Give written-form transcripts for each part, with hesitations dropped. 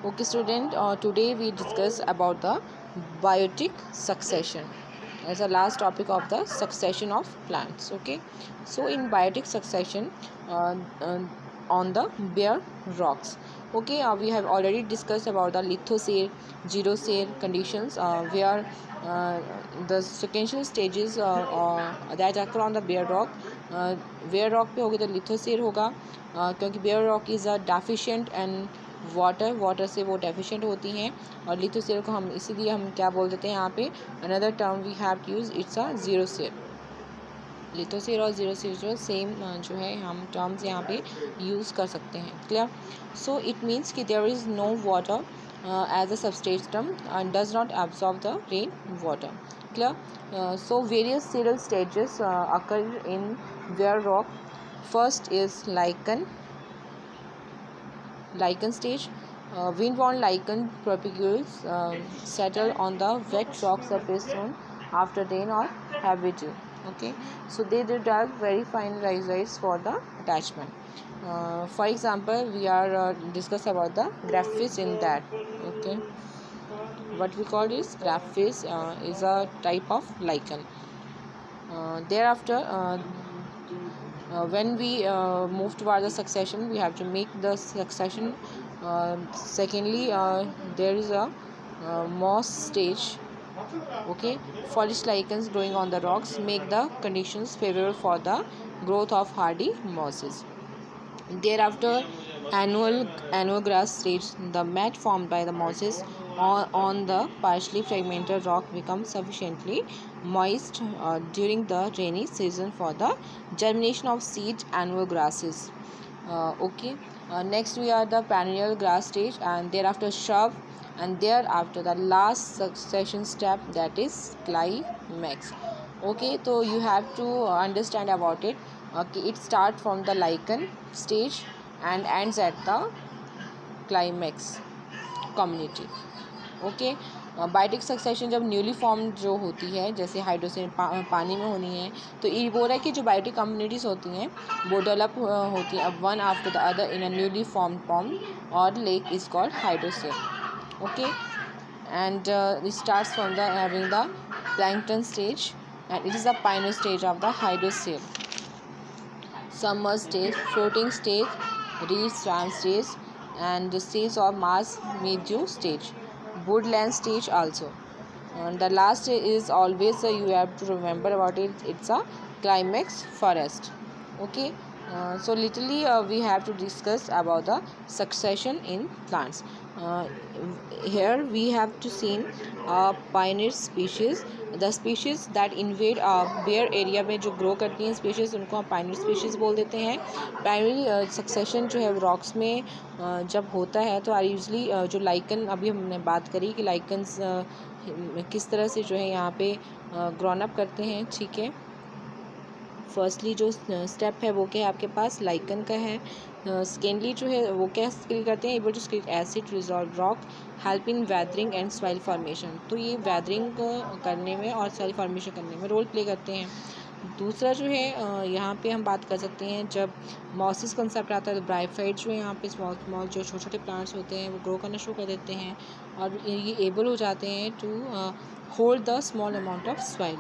Okay, student. Today we discuss about the biotic succession as a last topic of the succession of plants. Okay, so in biotic succession, uh, uh, on the bare rocks. Okay, we have already discussed about the lithocere, xerocer conditions where the sequential stages that occur on the bare rock. bare rock पे होगी तो lithocere होगा क्योंकि bare rock is a deficient and water से वो deficient होती हैं और लिथोसेल को हम इसीलिए हम क्या बोल देते हैं यहाँ पे another term we have to use it's a xerosere lithosere और जीरो सेल जो सेम जो है हम टर्म्स यहाँ पे यूज़ कर सकते हैं क्लियर सो इट मीन्स कि there is no water as a substratum and does not absorb the rain water clear so various seral stages occur in where rock first is lichen stage. Wind-borne lichen propagules settle on the wet rock surface soon after rain or heavy dew. Okay, so they develop very fine rhizoids for the attachment. For example, we are discuss about the graphis in that. Okay, what we call is graphis is a type of lichen. Thereafter, when we move towards the succession, we have to make the succession. Secondly, there is a moss stage. Okay, foliage lichens growing on the rocks make the conditions favorable for the growth of hardy mosses. Thereafter, annual grass stage, the mat formed by the mosses on the partially fragmented rock becomes sufficiently moist during the rainy season for the germination of seed annual grasses. Okay, next we are the perennial grass stage, and thereafter shrub, and thereafter the last succession step, that is climax. Okay, so you have to understand about it. Okay, it starts from the lichen stage and ends at the climax community. Okay, biotic succession जब newly form जो होती है जैसे hydrogen पानी में होनी है तो ये बोल रहा है कि जो बायोटिक कम्युनिटीज़ होती हैं वो डेवलप होती हैं अब one after the other in a newly form और lake is called hydrosere. Okay, and it starts from the having the plankton stage, and it is the pioneer stage of the hydrocele. Summer stage, floating stage, reed swamp stage, and the stage of Mars meadow stage, woodland stage also. And the last is always you have to remember about it. It's a climax forest. Okay. So literally we have to discuss about the succession in plants. uh, Here we have to seen pioneer species, the species that invade bare area में जो grow करती हैं species उनको हम pioneer species बोल देते हैं. Primary succession जो है रॉक्स में जब होता है तो आर यूजली जो लाइकन अभी हमने बात करी कि लाइकन्स किस तरह से जो है यहाँ पे ग्रोन अप करते हैं. ठीक है, फर्स्टली जो स्टेप है वो क्या है आपके पास लाइकन का है. सेकेंडली जो है वो क्या करते हैं, able to secrete acid resolve rock help in weathering and soil formation. तो ये वेदरिंग करने में और सॉइल फॉर्मेशन करने में रोल प्ले करते हैं. दूसरा जो है यहाँ पे हम बात कर सकते हैं जब मॉसिस कंसेप्ट आता है तो ब्राइफाइड जो है यहाँ पे स्मॉल स्मॉल जो छोटे छोटे प्लांट्स होते हैं वो ग्रो करना शुरू कर देते हैं और ये एबल हो जाते हैं to hold the small amount of soil.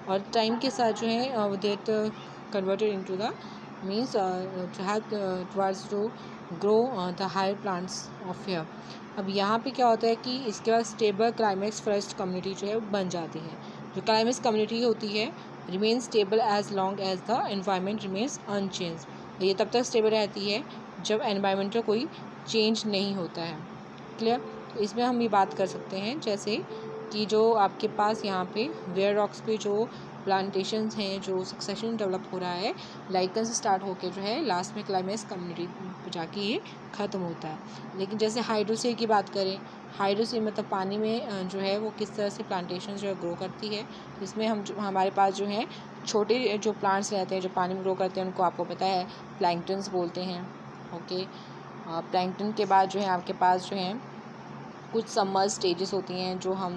और टाइम के साथ जो है that converted into the means to help towards to grow the higher plants of here. अब यहाँ पे क्या होता है कि इसके बाद स्टेबल क्लाइमेक्स फॉरेस्ट कम्युनिटी जो है बन जाती है. जो क्लाइमेक्स कम्युनिटी होती है remain stable as long as the environment remains unchanged. ये तब तक स्टेबल रहती है जब एनवायरनमेंट का कोई चेंज नहीं होता है. क्लियर. तो इसमें हम ये बात कर सकते हैं जैसे कि जो आपके पास यहाँ पे वेयर रॉक्स पे जो प्लांटेशंस हैं जो सक्सेशन डेवलप हो रहा है लाइकन से स्टार्ट होकर जो है लास्ट में क्लाइमेक्स कम्युनिटी पे जाके ये ख़त्म होता है. लेकिन जैसे हाइड्रोसेल की बात करें, हाइड्रोसेल मतलब पानी में जो है वो किस तरह से प्लांटेशन जो है ग्रो करती है. इसमें हम जो हमारे पास जो है छोटे जो प्लांट्स रहते हैं जो पानी में ग्रो करते हैं उनको आपको पता है प्लैंक्टन्स बोलते हैं. ओके, प्लैंक्टन के बाद जो है आपके पास जो है कुछ समर स्टेजेस होती हैं जो हम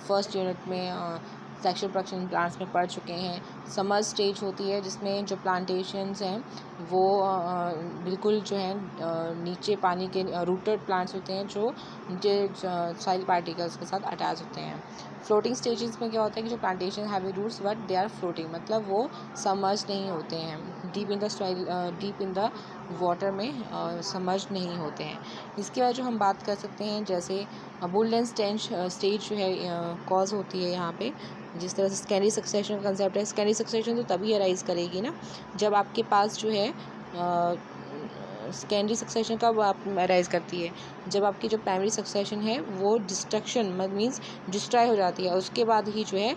फर्स्ट यूनिट में सेक्शुअल प्रोडक्शन प्लांट्स में पढ़ चुके हैं। समर स्टेज होती है जिसमें जो प्लांटेशंस हैं वो बिल्कुल जो है नीचे पानी के रूटेड प्लांट्स होते हैं जो नीचे सॉइल पार्टिकल्स के साथ अटैच होते हैं। फ्लोटिंग स्टेजेस में क्या होता है कि जो plantation have roots but they are floating, मतलब वो सबमर्ज नहीं होते हैं, deep in the soil, deep in the water में सबमर्ज नहीं होते हैं। इसके बाद जो हम बात कर सकते हैं जैसे बुलडन स्टेज जो है कॉज होती है यहाँ पे। जिस तरह से सेकेंडरी सक्सेशन का कंसेप्ट है, सेकेंडरी सक्सेशन तो तभी अराइज करेगी ना जब आपके पास जो है सेकेंडरी सक्सेशन कब आप अराइज करती है, जब आपकी जो प्राइमरी सक्सेशन है वो डिस्ट्रक्शन मीन्स डिस्ट्रॉय हो जाती है, उसके बाद ही जो है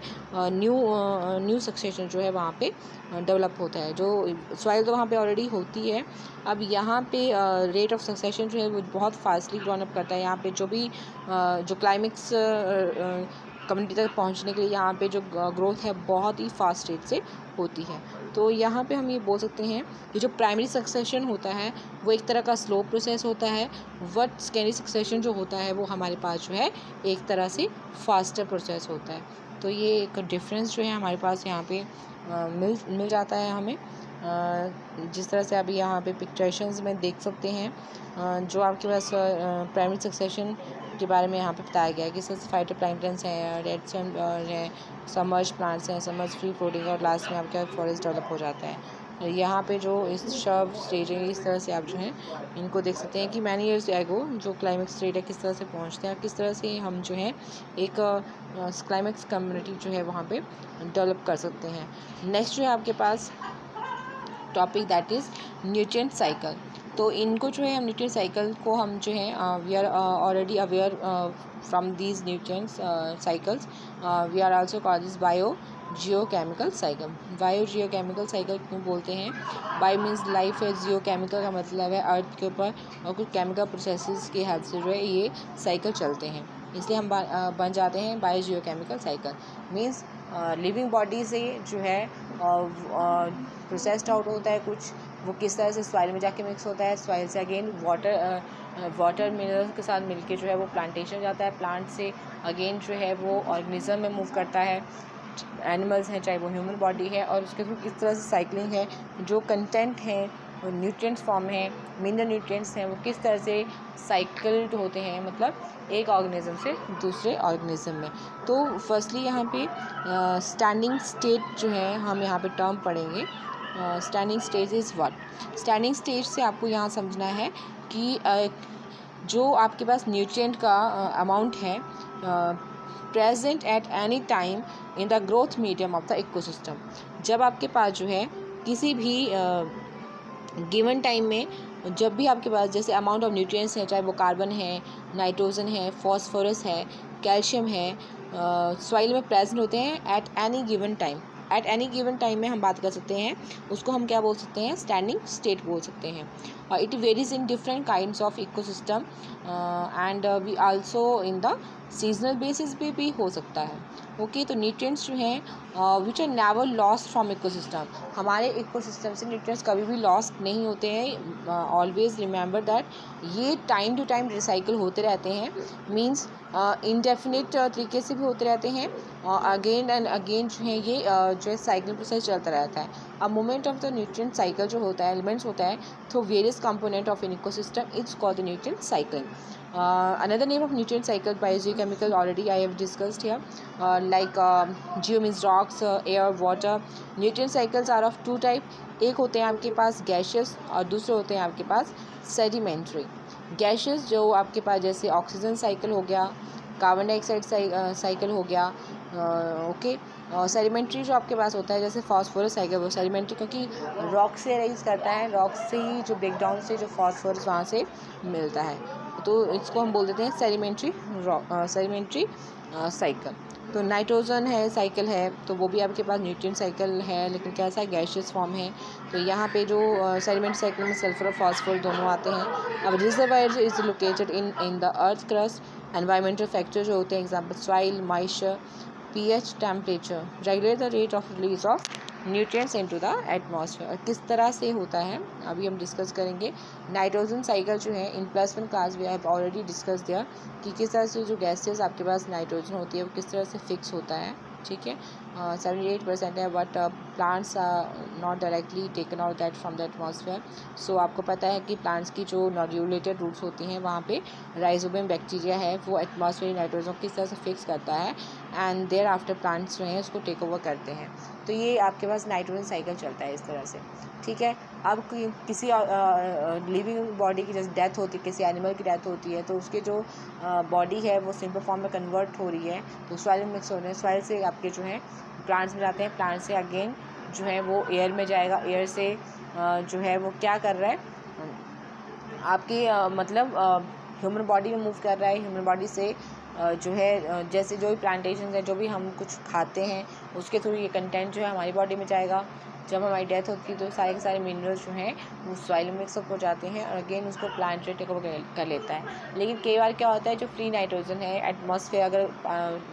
न्यू सक्सेशन जो है वहाँ पे डेवलप होता है। जो सॉइल तो वहाँ पे ऑलरेडी होती है, अब यहाँ पे रेट ऑफ सक्सेशन जो है वो बहुत फास्टली ग्रोन अप करता है। यहाँ पे जो भी जो क्लाइमेक्स कम्युनिटी तक पहुँचने के लिए यहाँ पे जो ग्रोथ है बहुत ही फास्ट रेट से होती है। तो यहाँ पे हम ये बोल सकते हैं कि जो प्राइमरी सक्सेशन होता है वो एक तरह का स्लो प्रोसेस होता है, बट सेकेंडरी सक्सेशन जो होता है वो हमारे पास जो है एक तरह से फास्टर प्रोसेस होता है। तो ये एक डिफरेंस जो है हमारे पास यहाँ पे मिल जाता है हमें। जिस तरह से अभी यहाँ पे पिक्चरेशंस में देख सकते हैं जो आपके पास प्राइमरी सक्सेशन के बारे में यहाँ पे बताया गया है कि फाइटोप्लैंक्टन्स हैं, रेड सन है, सबमर्ज प्लांट्स हैं, सबमर्ज फ्री फ्लोटिंग, और लास्ट में आपका फॉरेस्ट डेवलप हो जाता है। यहाँ पे जो इस शव स्टेज है इस तरह से आप जो है इनको देख सकते हैं कि मैनी ईयर्स एगो जो क्लाइमेक्स स्टेज है किस तरह से पहुँचते हैं, किस तरह से हम जो है एक क्लाइमेक्स कम्युनिटी जो है वहाँ पे डेवलप कर सकते हैं। नेक्स्ट जो है आपके पास topic that is nutrient cycle. तो इनको जो है हम न्यूट्रिएंट साइकिल को हम जो है we are already aware from these nutrient cycles, we are also called this bio geochemical cycle. Bio geochemical cycle क्यों बोलते हैं? बायो मीन्स लाइफ है, जियोकेमिकल का मतलब है अर्थ के ऊपर और कुछ केमिकल प्रोसेसेस की हेल्प से जो है ये साइकिल चलते हैं, इसलिए हम बन जाते हैं bio geochemical cycle. Means living body से जो है प्रोसेस्ड आउट होता है कुछ, वो किस तरह से सॉइल में जाके मिक्स होता है, सॉइल से अगेन वाटर मिनरल्स के साथ मिलके जो है वो प्लांटेशन जाता है, प्लांट से अगेन जो है वो ऑर्गेनिज्म में मूव करता है, एनिमल्स हैं चाहे वो ह्यूमन बॉडी है, और उसके थ्रू किस तरह से साइकिलिंग है, जो कंटेंट हैं वो न्यूट्रिएंट्स फॉर्म है, मिनरल न्यूट्रिएंट्स हैं वो किस तरह से साइकिल्ड होते हैं, मतलब एक ऑर्गेनिज्म से दूसरे ऑर्गेनिज्म में। तो फर्स्टली यहाँ पे स्टैंडिंग स्टेट जो है हम यहाँ पे टर्म पढ़ेंगे। Standing stage is what? Standing stage से आपको यहाँ समझना है कि जो आपके पास न्यूट्रिएंट का अमाउंट है present at any time in the growth medium of the ecosystem. जब आपके पास जो है किसी भी गिवन टाइम में जब भी आपके पास जैसे अमाउंट ऑफ न्यूट्रिएंट्स है, चाहे वो कार्बन है, नाइट्रोजन है, फॉस्फोरस है, कैल्शियम है, सॉइल में प्रेजेंट होते हैं at any given time. At any given time में हम बात कर सकते हैं, उसको हम क्या बोल सकते हैं? स्टैंडिंग स्टेट बोल सकते हैं। और it varies in different kinds of ecosystem and we also in the seasonal basis पे भी हो सकता है। ओके, तो न्यूट्रिएंट्स जो हैं which are never lost from ecosystem, हमारे इकोसिस्टम से न्यूट्रिएंट्स कभी भी लॉस्ट नहीं होते हैं। ऑलवेज रिमेंबर दैट ये टाइम टू टाइम रिसाइकिल होते रहते हैं, मीन्स इनडेफिनिट तरीके से भी होते रहते हैं, और अगेन एंड अगेन जो है ये जो है साइकिल प्रोसेस चलता रहता है। अब moment of the nutrient cycle जो होता है, एलिमेंट्स होता है through various component of an ecosystem, it's called the nutrient cycle. Another name of nutrient cycle by geochemical already I have discussed here, like geo means rocks, air, water. Nutrient cycles are of two type, एक होते हैं आपके पास gaseous और दूसरे होते हैं आपके पास sedimentary. Gaseous जो आपके पास जैसे ऑक्सीजन साइकिल हो गया, कार्बन डाइऑक्साइड साइकिल हो गया, ओके। और सेडिमेंट्री जो आपके पास होता है जैसे फॉस्फोरस साइकिल, वो सेडिमेंट्री क्योंकि रॉक से राइज करता है, रॉक से ही जो ब्रेकडाउन से जो फॉस्फोरस वहाँ से मिलता है, तो इसको हम बोल देते हैं सेडिमेंट्री साइकिल। तो नाइट्रोजन है साइकिल है, तो वो भी आपके पास न्यूट्रिएंट साइकिल है, लेकिन कैसा है? गैशियस फॉर्म है। तो यहाँ पे जो सेडिमेंट साइकिल में सल्फर और फॉस्फोर दोनों आते हैं। अब reservoir is located in the earth crust. Environmental factor जो होते हैं example soil, moisture, pH, temperature regulate the rate of release of nutrients into the atmosphere. किस तरह से होता है अभी हम डिस्कस करेंगे। नाइट्रोजन साइकिल जो है in +1 class we have already discuss दिया कि किस तरह से जो गैसेस आपके पास नाइट्रोजन होती है वो किस तरह से फिक्स होता है ठीक है, 78% है, but plants are not directly taken out that from the atmosphere. So आपको पता है कि प्लांट्स की जो नॉड्यूलेटेड रूट्स होती हैं वहाँ पे राइजोबियम बैक्टीरिया है, वो एटमॉस्फेरिक नाइट्रोजन किस तरह से फिक्स करता है, एंड देयर आफ्टर प्लांट्स जो हैं उसको टेक ओवर करते हैं। तो ये आपके पास नाइट्रोजन साइकिल चलता है इस तरह से, ठीक है। अब किसी लिविंग बॉडी की जैसे डेथ होती है, किसी एनिमल की डेथ होती है, तो उसके जो बॉडी है वो सिंपल फॉर्म में कन्वर्ट हो रही है, तो सॉइल में मिक्स हो रहे हैं, सॉइल से आपके जो है प्लांट्स में जाते हैं, प्लांट से अगेन जो है वो एयर में जाएगा, एयर से जो है वो क्या कर रहा है आपकी मतलब ह्यूमन बॉडी में मूव कर रहा है, ह्यूमन बॉडी से जो है जैसे जो भी प्लांटेशन है, जो भी हम कुछ खाते हैं उसके थ्रू ये कंटेंट जो है हमारी बॉडी में जाएगा। जब हमारी डेथ होती है तो सारे के सारे मिनरल्स जो हैं वो सॉइल में मिक्सअप हो जाते हैं और अगेन उसको प्लांट जो टेक ओवर कर लेता है। लेकिन कई बार क्या होता है, जो फ्री नाइट्रोजन है एटमॉस्फेयर, अगर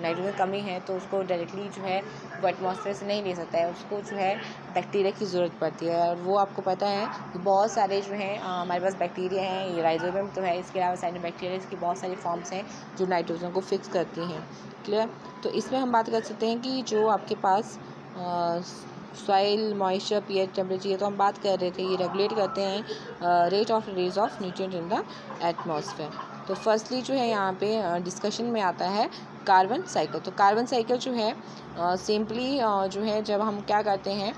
नाइट्रोजन कमी है तो उसको डायरेक्टली जो है वो एटमॉस्फेयर से नहीं ले सकता है, उसको जो है बैक्टीरिया की ज़रूरत पड़ती है। और वो आपको पता है कि बहुत सारे जो हैं हमारे पास बैक्टीरिया हैं, ये राइजोबियम तो है, इसके अलावा साइनोबैक्टीरिया, इसकी बहुत सारी फॉर्म्स हैं जो नाइट्रोजन को फिक्स करती हैं। क्लियर। तो इसमें हम बात कर सकते हैं कि जो आपके पास सॉइल मॉइस्चर पीएच टेम्परेचर, ये तो हम बात कर रहे थे, ये रेगुलेट करते हैं rate of release of nutrient in the atmosphere. तो फर्स्टली जो है यहाँ पे डिस्कशन में आता है कार्बन साइकिल। तो कार्बन साइकिल जो है सिंपली जो है जब हम क्या करते हैं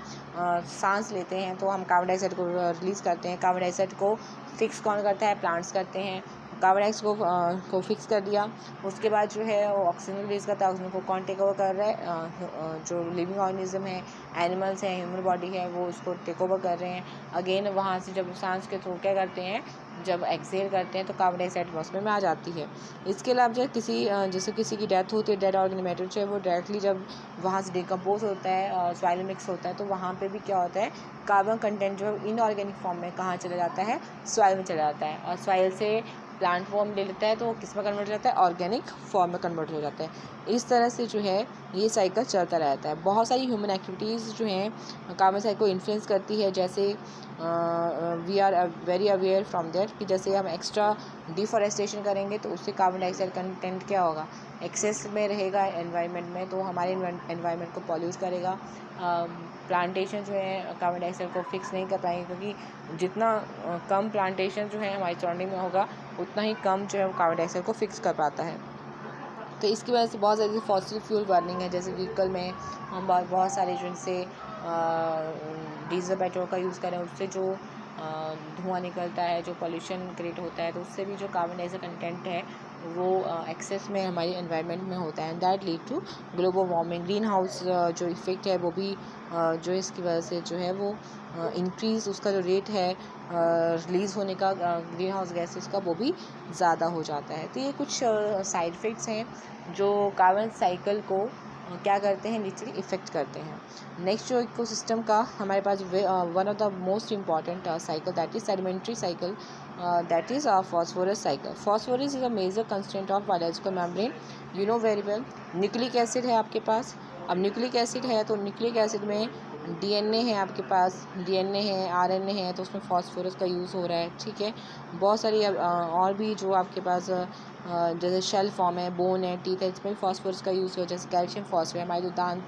सांस लेते हैं तो हम कार्बन डाइऑक्साइड को रिलीज़ करते हैं। कार्बन डाइऑक्साइड को फिक्स कौन करता है? प्लांट्स करते हैं। कार्बन डाइऑक्साइड को फिक्स कर दिया, उसके बाद जो है वो ऑक्सीजन रिलीज़ करता है। ऑक्सीजन को कौन टेक ओवर कर रहा है? जो लिविंग ऑर्गेनिज्म है, एनिमल्स हैं, ह्यूमन बॉडी है, वो उसको टेक ओवर कर रहे हैं। अगेन वहाँ से जब सांस के थ्रू क्या करते हैं, जब एक्सहेल करते हैं तो कार्बन डाइऑक्साइड एटमॉस्फेयर में आ जाती है। इसके अलावा जो जैसे किसी की डेथ होती है, डेड ऑर्गेनिक मैटर जो है वो डायरेक्टली जब वहाँ से डिकम्पोज होता है और सॉइल मिक्स होता है तो वहाँ पे भी क्या होता है, कार्बन कंटेंट जो है इनऑर्गेनिक फॉर्म में कहाँ चला जाता है? सॉइल में चला जाता है, और सॉइल से प्लांट फॉर्म ले लेता है तो वो किस में कन्वर्ट हो जाता है? ऑर्गेनिक फॉर्म में कन्वर्ट हो जाता है। इस तरह से जो है ये साइकिल चलता रहता है। बहुत सारी ह्यूमन एक्टिविटीज़ जो हैं कार्बन साइकिल को इन्फ्लुएंस करती है, जैसे we are very aware from there कि जैसे हम एक्स्ट्रा डिफॉरेस्टेशन करेंगे तो उससे कार्बन डाइऑक्साइड कंटेंट क्या होगा? एक्सेस में रहेगा एनवायरनमेंट में, तो हमारे एनवायरनमेंट को पॉल्यूट करेगा। प्लांटेशन जो है कार्बन डाइऑक्साइड को फिक्स नहीं कर पाएंगे, क्योंकि जितना कम प्लांटेशन जो है हमारी सराउंडिंग में होगा उतना ही कम जो है वो कार्बन डाइऑक्साइड को फिक्स कर पाता है। तो इसकी वजह से बहुत सारी फॉसिल फ्यूल बर्निंग है, जैसे व्हीकल में हम बहुत सारे जिनसे डीजल पेट्रोल का यूज़ करें, उससे जो धुआं निकलता है, जो पोल्यूशन क्रिएट होता है, तो उससे भी जो कार्बन डाइऑक्साइड कंटेंट है वो एक्सेस में हमारी एनवायरनमेंट में होता है, and that lead to global warming. Greenhouse जो इफ़ेक्ट है वो भी जो इसकी वजह से जो है वो इंक्रीज़ उसका जो रेट है रिलीज़ होने का ग्रीन हाउस गैसेस का, वो भी ज़्यादा हो जाता है। तो ये कुछ साइड इफ़ेक्ट्स हैं जो कार्बन साइकिल को क्या करते हैं, लिटरली इफ़ेक्ट करते हैं। नेक्स्ट जो इकोसिस्टम का हमारे पास one of the most important cycle that is sedimentary cycle, that is phosphorus cycle. Phosphorus is a major constant of biological membrane, you know very well. Nucleic acid है आपके पास। अब nucleic acid है तो nucleic acid में DNA है आपके पास, DNA है, RNA है, तो उसमें फॉस्फोरस का यूज़ हो रहा है, ठीक है। बहुत सारी और भी जो आपके पास जैसे शेल फॉर्म है, बोन है, टीथ है, इसमें फॉस्फोरस का यूज़ हो, जैसे कैल्शियम फॉस्फेट, हमारे जो दांत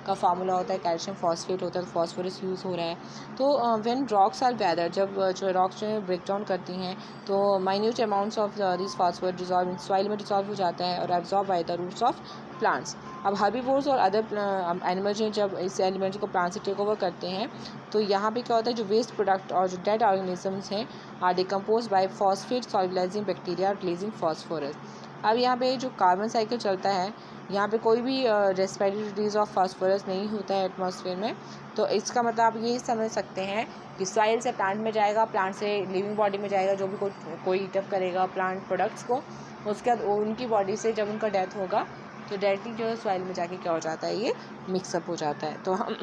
का फार्मूला होता है कैल्शियम फॉस्फेट होता है, तो फॉस्फोरस यूज़ हो रहा है। तो व्हेन रॉक्स आर वेदर, जब जो रॉक्स जो है ब्रेक डाउन करती हैं तो minute amounts of this phosphorus dissolve in soil में डिजॉल्व हो जाता है और absorb by the roots of plants. अब हर्बीवोर्स और अदर एनिमल्स जब इस एलिमेंट को प्लांट से टेक ओवर करते हैं तो यहाँ पे क्या होता है, जो वेस्ट प्रोडक्ट और जो डेड ऑर्गेनिजम्स हैं are decompose by phosphate solubilising bacteria releasing phosphorus. अब यहाँ पे जो कार्बन साइकिल चलता है, यहाँ पे कोई भी रेस्पिरेटरी रिलीज ऑफ फास्फोरस नहीं होता है एटमॉस्फेयर में। तो इसका मतलब आप ये समझ सकते हैं कि सॉइल से प्लांट में जाएगा, प्लांट से लिविंग बॉडी में जाएगा, जो भी कोई ईटअप करेगा प्लांट प्रोडक्ट्स को, उसके बाद उनकी बॉडी से जब उनका डेथ होगा तो डायरेक्टली जो है सॉइल में जाके क्या हो जाता है, ये मिक्सअप हो जाता है। तो हम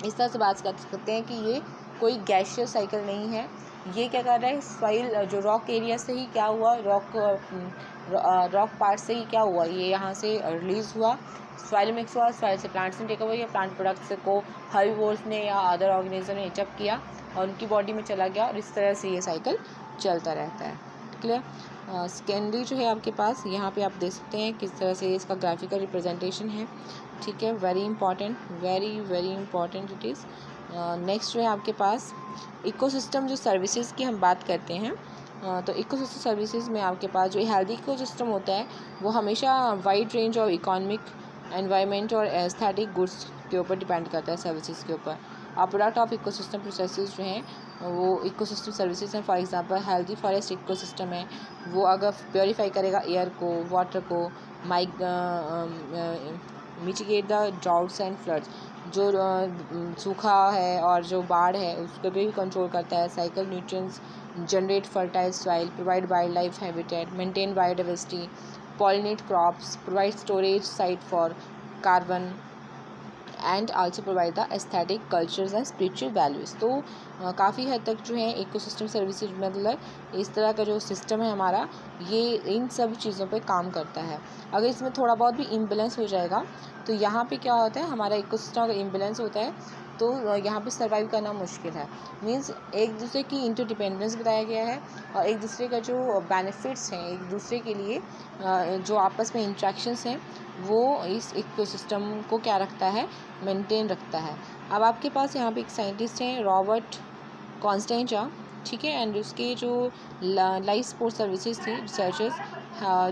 इस तरह से बात कर सकते हैं कि ये कोई गैशियस साइकिल नहीं है। ये क्या कर रहा है, सॉइल जो रॉक एरिया से ही क्या हुआ, रॉक पार्ट से ही क्या हुआ, ये यहाँ से रिलीज़ हुआ, सॉइल मिक्स हुआ, सॉइल से प्लांट्स ने टेक ओवर, या प्लांट प्रोडक्ट्स को हर्बीवोर्स ने या अदर ऑर्गेनिज्म ने इचअप किया और उनकी बॉडी में चला गया, और इस तरह से ये साइकिल चलता रहता है। क्लियर। सेकेंडरी जो है आपके पास यहाँ पे आप देख सकते हैं किस तरह से इसका ग्राफिकल रिप्रेजेंटेशन है। ठीक है, very important, very very important it is. Next जो है आपके पास इकोसिस्टम जो सर्विसेज की हम बात करते हैं, तो इकोसिस्टम सर्विसेज में आपके पास जो हेल्दी इकोसिस्टम होता है वो हमेशा wide range of economic, environment और एस्थेटिक गुड्स के ऊपर डिपेंड करता है, सर्विसेज के ऊपर। और प्रोडक्ट ऑफ इकोसिस्टम प्रोसेसेस जो हैं वो इकोसिस्टम सर्विसेज हैं। For example healthy forest ecosystem है, वो अगर प्योरीफाई करेगा एयर को, वाटर को, mitigate the droughts and floods, जो सूखा है और जो बाढ़ है उसको भी कंट्रोल करता है। Cycle nutrients, generate fertile soil, provide wild life habitat, maintain biodiversity, pollinate crops, provide storage site for carbon and also provide the aesthetic cultures and spiritual values. तो काफ़ी हद तक जो है इकोसिस्टम सर्विसेज मतलब इस तरह का जो सिस्टम है हमारा, ये इन सब चीज़ों पे काम करता है। अगर इसमें थोड़ा बहुत भी इम्बैलेंस हो जाएगा तो यहाँ पे क्या होता है, हमारा इकोसिस्टम अगर इम्बैलेंस होता है तो यहाँ पे सर्वाइव करना मुश्किल है। मीन्स एक दूसरे की इंटरडिपेंडेंस बताया गया है और एक दूसरे का जो बेनिफिट्स हैं एक दूसरे के लिए, जो आपस में इंट्रैक्शंस हैं वो इस इकोसिस्टम को क्या रखता है, मेंटेन रखता है। अब आपके पास यहाँ पे एक साइंटिस्ट हैं रॉबर्ट कॉन्स्टेंजा, ठीक है, एंड उसके जो लाइफ सपोर्ट सर्विसेज थी रिसर्चर्स,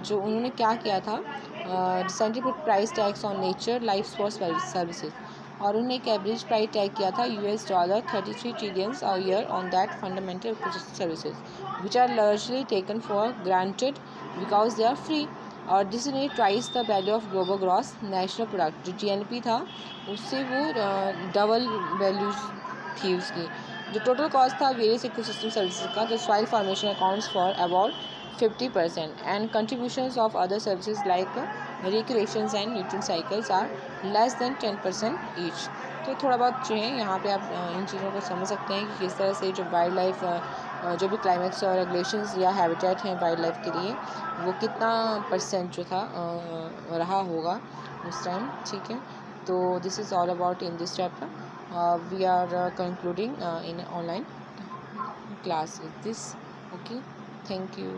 जो उन्होंने क्या किया था, recently put price tags on nature life support services, और उन्होंने एक एवरेज प्राइस टैग किया था $33 trillion a year on that fundamental ecosystem services which are largely taken for granted because they are free. और दिस ने twice the value of global gross national product, जो GNP था उससे वो double values थी उसकी। जो टोटल कॉस्ट था वेरियस इकोसिस्टम सर्विसेज का, the soil formation accounts for about 50% and contributions of other services like recreations and nutrient cycles are less than 10% each. तो थोड़ा बहुत जो है यहाँ पे आप इन चीज़ों को समझ सकते हैं कि किस तरह से जो वाइल्ड लाइफ, जो भी क्लाइमेक्स और रेगुलेशंस या हैबिटेट हैं वाइल्ड लाइफ के लिए, वो कितना परसेंट जो था रहा होगा उस टाइम, ठीक है। तो this is all about in this chapter, we are concluding in online class this, okay, thank you.